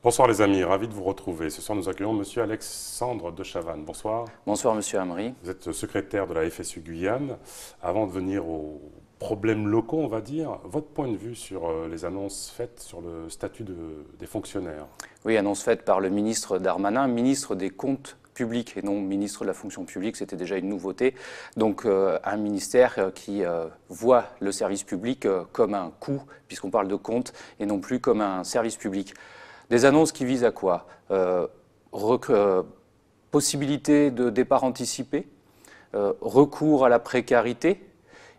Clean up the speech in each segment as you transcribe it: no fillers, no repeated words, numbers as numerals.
Bonsoir les amis, ravi de vous retrouver. Ce soir nous accueillons Monsieur Alexandre de Chavannes. Bonsoir. Bonsoir Monsieur Amri. Vous êtes secrétaire de la FSU Guyane. Avant de venir aux problèmes locaux, on va dire, votre point de vue sur les annonces faites sur le statut des fonctionnaires. Oui, annonce faite par le ministre Darmanin, ministre des Comptes publics et non ministre de la fonction publique, c'était déjà une nouveauté. Donc un ministère qui voit le service public comme un coût, puisqu'on parle de comptes, et non plus comme un service public. Des annonces qui visent à quoi? Possibilité de départ anticipé, recours à la précarité,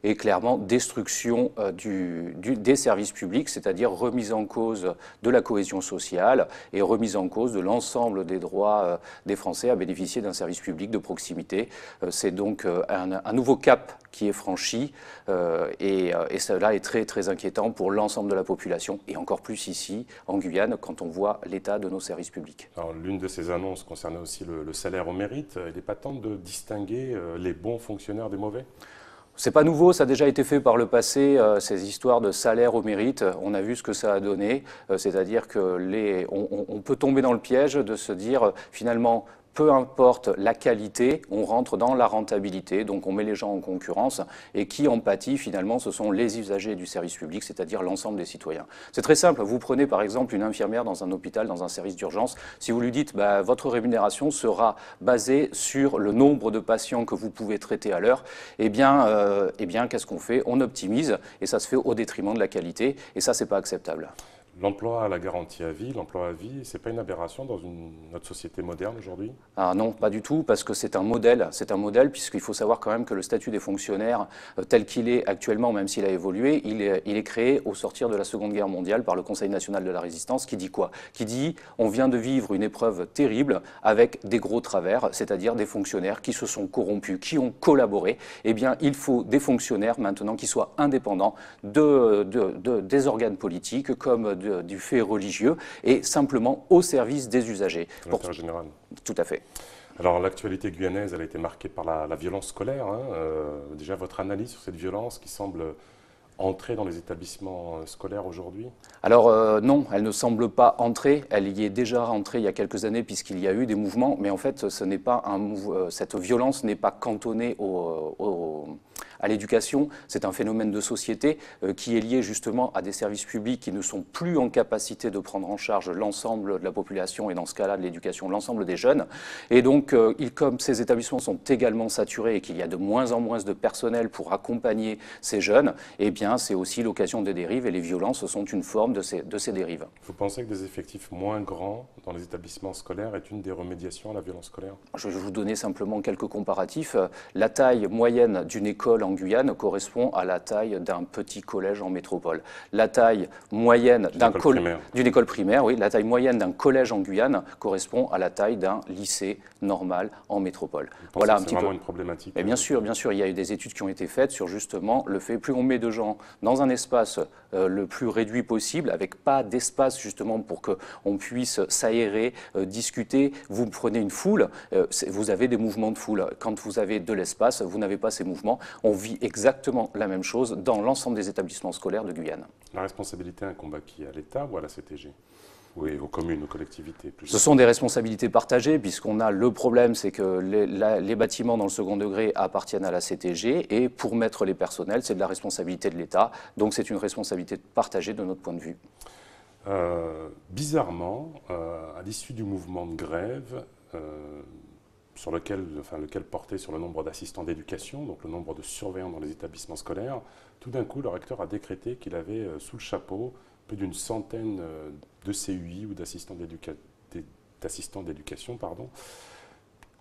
et clairement destruction des services publics, c'est-à-dire remise en cause de la cohésion sociale et remise en cause de l'ensemble des droits des Français à bénéficier d'un service public de proximité. C'est donc un nouveau cap qui est franchi et cela est très très inquiétant pour l'ensemble de la population et encore plus ici en Guyane quand on voit l'état de nos services publics. Alors l'une de ces annonces concernait aussi le salaire au mérite. Il n'est pas temps de distinguer les bons fonctionnaires des mauvais? C'est pas nouveau, ça a déjà été fait par le passé, ces histoires de salaire au mérite. On a vu ce que ça a donné, c'est-à-dire que on peut tomber dans le piège de se dire finalement, peu importe la qualité, on rentre dans la rentabilité, donc on met les gens en concurrence, et qui en pâtit finalement, ce sont les usagers du service public, c'est-à-dire l'ensemble des citoyens. C'est très simple, vous prenez par exemple une infirmière dans un hôpital, dans un service d'urgence, si vous lui dites bah, votre rémunération sera basée sur le nombre de patients que vous pouvez traiter à l'heure, eh bien qu'est-ce qu'on fait? On optimise, et ça se fait au détriment de la qualité, et ça c'est pas acceptable. L'emploi à la garantie à vie, l'emploi à vie, c'est pas une aberration dans notre société moderne aujourd'hui? Ah non, pas du tout, parce que c'est un modèle puisqu'il faut savoir quand même que le statut des fonctionnaires tel qu'il est actuellement, même s'il a évolué, il est créé au sortir de la Seconde Guerre mondiale par le Conseil national de la résistance qui dit quoi? Qui dit on vient de vivre une épreuve terrible avec des gros travers, c'est-à-dire des fonctionnaires qui se sont corrompus, qui ont collaboré. Eh bien, il faut des fonctionnaires maintenant qui soient indépendants des organes politiques comme du fait religieux et simplement au service des usagers. De l'intérêt général. Tout à fait. Alors l'actualité guyanaise, elle a été marquée par la violence scolaire. Hein. Déjà, votre analyse sur cette violence qui semble entrer dans les établissements scolaires aujourd'hui? Alors non, elle ne semble pas entrer, elle y est déjà rentrée il y a quelques années puisqu'il y a eu des mouvements, mais en fait cette violence n'est pas cantonnée à l'éducation, c'est un phénomène de société qui est lié justement à des services publics qui ne sont plus en capacité de prendre en charge l'ensemble de la population et dans ce cas-là de l'éducation, l'ensemble des jeunes. Et donc comme ces établissements sont également saturés et qu'il y a de moins en moins de personnel pour accompagner ces jeunes, eh bien c'est aussi l'occasion des dérives et les violences sont une forme de ces dérives. Vous pensez que des effectifs moins grands dans les établissements scolaires est une des remédiations à la violence scolaire? Je vais vous donner simplement quelques comparatifs. La taille moyenne d'une école en Guyane correspond à la taille d'un petit collège en métropole. La taille moyenne d'une école primaire, oui, la taille moyenne d'un collège en Guyane correspond à la taille d'un lycée normal en métropole. Voilà un petit peu. C'est vraiment une problématique. Mais bien sûr, il y a eu des études qui ont été faites sur justement le fait plus on met de gens dans un espace le plus réduit possible, avec pas d'espace justement pour qu'on puisse s'aérer, discuter. Vous prenez une foule, vous avez des mouvements de foule. Quand vous avez de l'espace, vous n'avez pas ces mouvements. On vit exactement la même chose dans l'ensemble des établissements scolaires de Guyane. La responsabilité incombe à qui? À l'État ou à la CTG? Oui, aux communes, aux collectivités. Ce sont des responsabilités partagées, puisqu'on a le problème, c'est que les bâtiments dans le second degré appartiennent à la CTG, et pour mettre les personnels, c'est de la responsabilité de l'État. Donc c'est une responsabilité partagée de notre point de vue. Bizarrement, à l'issue du mouvement de grève, lequel portait sur le nombre d'assistants d'éducation, donc le nombre de surveillants dans les établissements scolaires, tout d'un coup, le recteur a décrété qu'il avait sous le chapeau plus d'une centaine de CUI ou d'assistants d'éducation.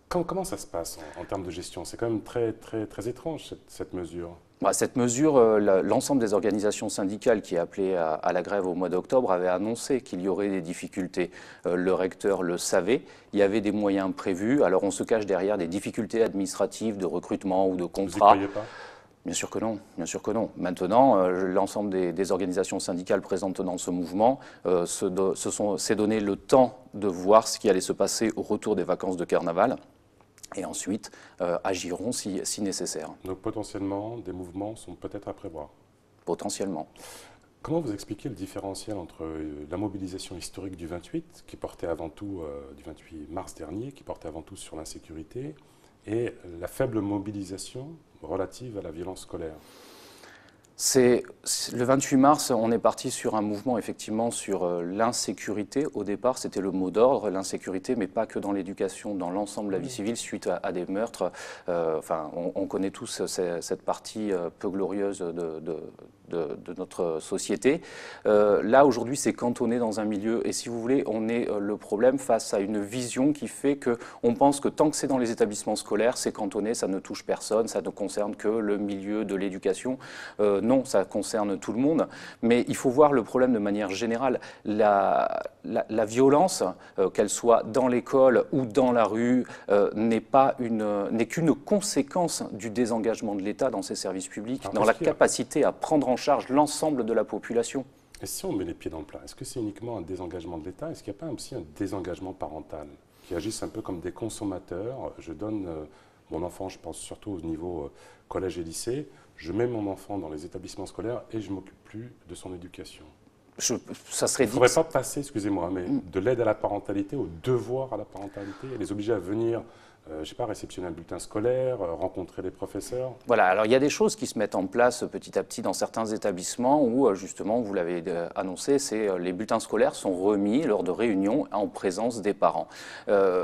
Comment ça se passe en termes de gestion? C'est quand même très, très, très étrange cette mesure. Cette mesure, l'ensemble des organisations syndicales qui appelaient à la grève au mois d'octobre avaient annoncé qu'il y aurait des difficultés. Le recteur le savait, il y avait des moyens prévus. Alors on se cache derrière des difficultés administratives de recrutement ou de contrat. Vous n'y croyez pas? Bien sûr que non, bien sûr que non. Maintenant, l'ensemble des organisations syndicales présentes dans ce mouvement s'est donné le temps de voir ce qui allait se passer au retour des vacances de carnaval. Et ensuite agiront si nécessaire. Donc potentiellement, des mouvements sont peut-être à prévoir. Potentiellement. Comment vous expliquez le différentiel entre la mobilisation historique du 28, qui portait avant tout, du 28 mars dernier, qui portait avant tout sur l'insécurité, et la faible mobilisation relative à la violence scolaire? Le 28 mars, on est parti sur un mouvement effectivement sur l'insécurité. Au départ, c'était le mot d'ordre, l'insécurité, mais pas que dans l'éducation, dans l'ensemble de la vie civile suite à des meurtres. Enfin, on connaît tous cette partie peu glorieuse de notre société. Là, aujourd'hui, c'est cantonné dans un milieu. Et si vous voulez, on est le problème face à une vision qui fait qu'on pense que tant que c'est dans les établissements scolaires, c'est cantonné, ça ne touche personne, ça ne concerne que le milieu de l'éducation. Non, ça concerne tout le monde, mais il faut voir le problème de manière générale. La violence, qu'elle soit dans l'école ou dans la rue, n'est qu'une conséquence du désengagement de l'État dans ses services publics, dans la capacité à prendre en charge l'ensemble de la population. Et si on met les pieds dans le plat, est-ce que c'est uniquement un désengagement de l'État? Est-ce qu'il n'y a pas aussi un désengagement parental qui agissent un peu comme des consommateurs? Je donne mon enfant, je pense surtout au niveau collège et lycée, je mets mon enfant dans les établissements scolaires et je ne m'occupe plus de son éducation. Ça serait Il ne faudrait pas passer, excusez-moi, mais de l'aide à la parentalité au devoir à la parentalité, et les obliger à venir, je ne sais pas, réceptionner un bulletin scolaire, rencontrer les professeurs. Voilà, alors il y a des choses qui se mettent en place petit à petit dans certains établissements où, justement, vous l'avez annoncé, les bulletins scolaires sont remis lors de réunions en présence des parents.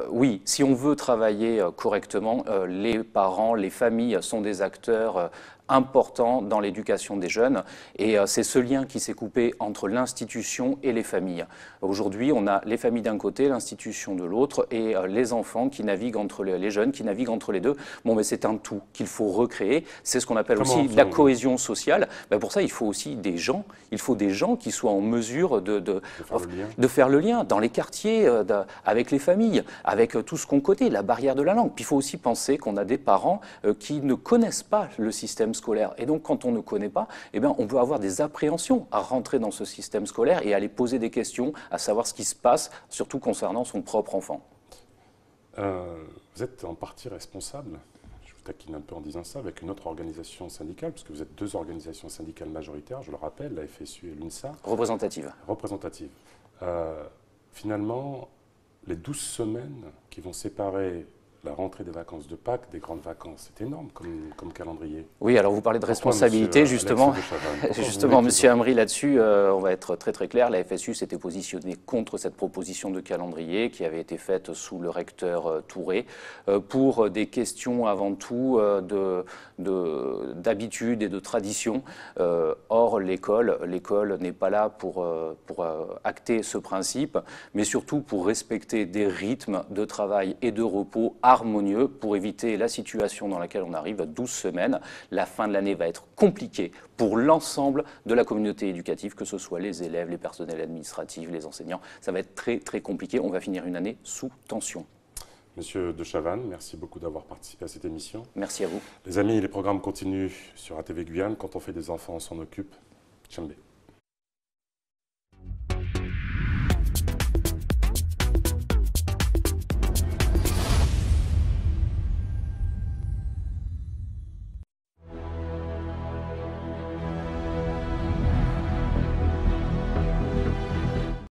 Oui, si on veut travailler correctement, les parents, les familles sont des acteurs important dans l'éducation des jeunes, et c'est ce lien qui s'est coupé entre l'institution et les familles. Aujourd'hui, on a les familles d'un côté, l'institution de l'autre, et les enfants qui naviguent entre les jeunes qui naviguent entre les deux. Bon, mais c'est un tout qu'il faut recréer. C'est ce qu'on appelle aussi la cohésion sociale. Ben, pour ça, il faut aussi des gens. Il faut des gens qui soient en mesure de faire le lien dans les quartiers, avec les familles, avec tout ce qu'on connaît, la barrière de la langue. Puis il faut aussi penser qu'on a des parents qui ne connaissent pas le système scolaire. Et donc, quand on ne connaît pas, eh bien, on peut avoir des appréhensions à rentrer dans ce système scolaire et à aller poser des questions, à savoir ce qui se passe, surtout concernant son propre enfant. Vous êtes en partie responsable, je vous taquine un peu en disant ça, avec une autre organisation syndicale, puisque vous êtes deux organisations syndicales majoritaires, je le rappelle, la FSU et l'UNSA. Représentative. Représentative. Finalement, les 12 semaines qui vont séparer la rentrée des vacances de Pâques, des grandes vacances, c'est énorme comme calendrier. Oui, alors vous parlez de responsabilité, justement. Justement, Monsieur Hamri, là-dessus, on va être très très clair. La FSU s'était positionnée contre cette proposition de calendrier qui avait été faite sous le recteur Touré pour des questions avant tout d'habitude et de tradition. Or, l'école n'est pas là pour acter ce principe, mais surtout pour respecter des rythmes de travail et de repos harmonieux pour éviter la situation dans laquelle on arrive à 12 semaines. La fin de l'année va être compliquée pour l'ensemble de la communauté éducative, que ce soit les élèves, les personnels administratifs, les enseignants. Ça va être très très compliqué. On va finir une année sous tension. Monsieur De Chavannes, merci beaucoup d'avoir participé à cette émission. Merci à vous. Les amis, les programmes continuent sur ATV Guyane. Quand on fait des enfants, on s'en occupe. Tchambé.